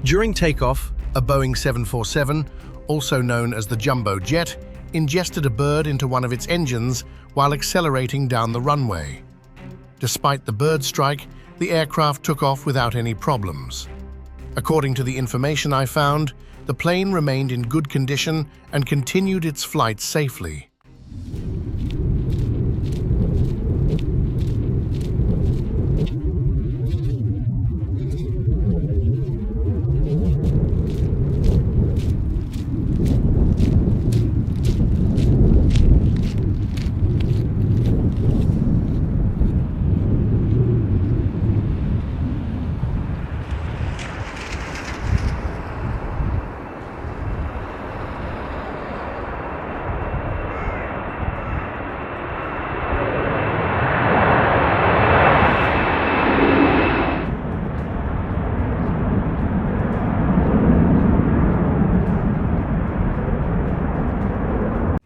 During takeoff, a Boeing 747, also known as the Jumbo Jet, ingested a bird into one of its engines while accelerating down the runway. Despite the bird strike, the aircraft took off without any problems. According to the information I found, the plane remained in good condition and continued its flight safely.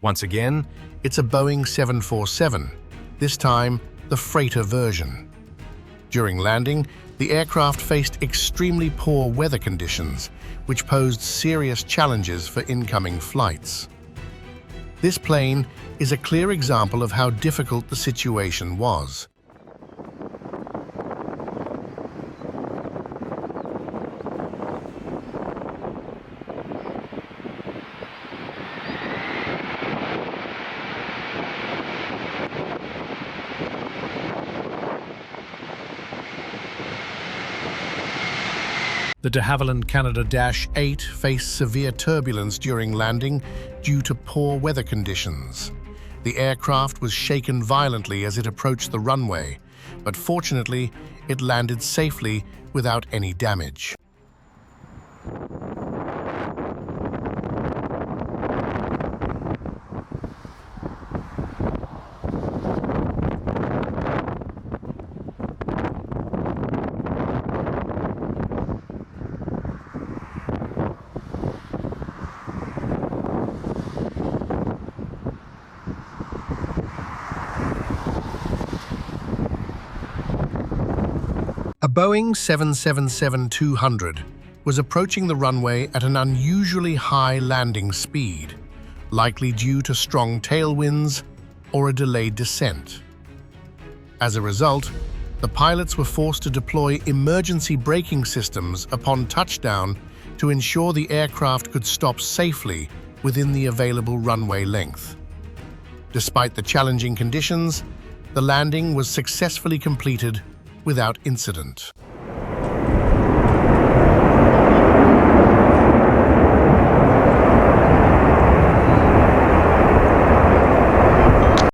Once again, it's a Boeing 747, this time the freighter version. During landing, the aircraft faced extremely poor weather conditions, which posed serious challenges for incoming flights. This plane is a clear example of how difficult the situation was. The de Havilland Canada-8 faced severe turbulence during landing due to poor weather conditions. The aircraft was shaken violently as it approached the runway, but fortunately, it landed safely without any damage. A Boeing 777-200 was approaching the runway at an unusually high landing speed, likely due to strong tailwinds or a delayed descent. As a result, the pilots were forced to deploy emergency braking systems upon touchdown to ensure the aircraft could stop safely within the available runway length. Despite the challenging conditions, the landing was successfully completed without incident.